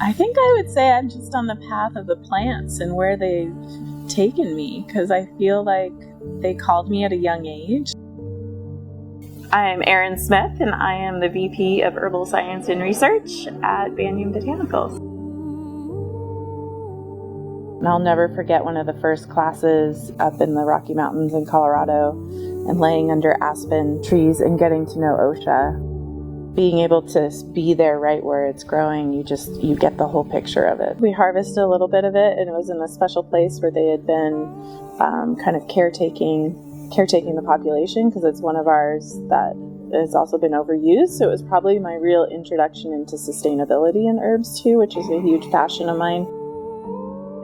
I think I would say I'm just on the path of the plants and where they've taken me, because I feel like they called me at a young age. I am Erin Smith, and I am the VP of Herbal Science and Research at Banyan Botanicals. And I'll never forget one of the first classes up in the Rocky Mountains in Colorado and laying under aspen trees and getting to know OSHA. Being able to be there right where it's growing, you get the whole picture of it. We harvested a little bit of it, and it was in a special place where they had been kind of caretaking the population, because it's one of ours that has also been overused. So it was probably my real introduction into sustainability in herbs too, which is a huge passion of mine.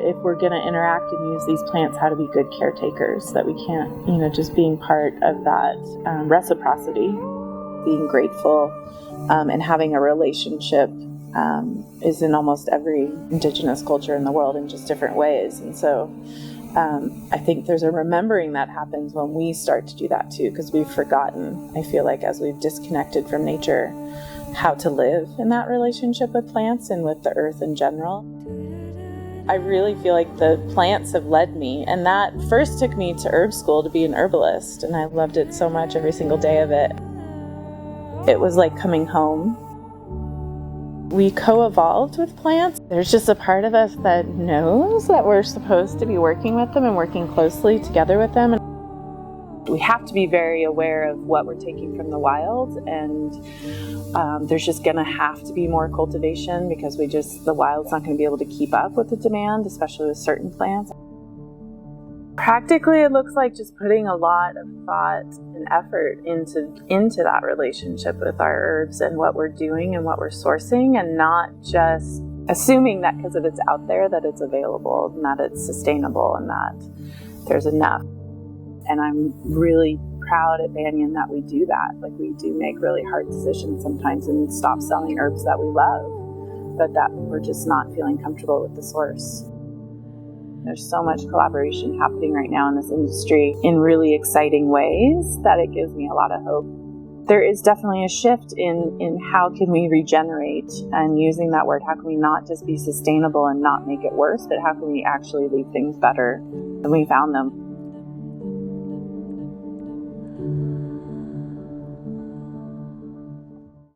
If we're going to interact and use these plants, how to be good caretakers, that we can't, just being part of that reciprocity, being grateful, and having a relationship is in almost every indigenous culture in the world in just different ways. And so I think there's a remembering that happens when we start to do that too, because we've forgotten, I feel like, as we've disconnected from nature, how to live in that relationship with plants and with the earth in general. I really feel like the plants have led me, and that first took me to herb school to be an herbalist, and I loved it so much every single day of it. It was like coming home. We co-evolved with plants. There's just a part of us that knows that we're supposed to be working with them and working closely together with them. We have to be very aware of what we're taking from the wild, and there's just going to have to be more cultivation, because the wild's not going to be able to keep up with the demand, especially with certain plants. Practically, it looks like just putting a lot of thought and effort into that relationship with our herbs and what we're doing and what we're sourcing, and not just assuming that because it's out there that it's available and that it's sustainable and that there's enough. And I'm really proud at Banyan that we do that. Like, we do make really hard decisions sometimes and stop selling herbs that we love, but that we're just not feeling comfortable with the source. There's so much collaboration happening right now in this industry in really exciting ways that it gives me a lot of hope. There is definitely a shift in how can we regenerate, and using that word, how can we not just be sustainable and not make it worse, but how can we actually leave things better than we found them.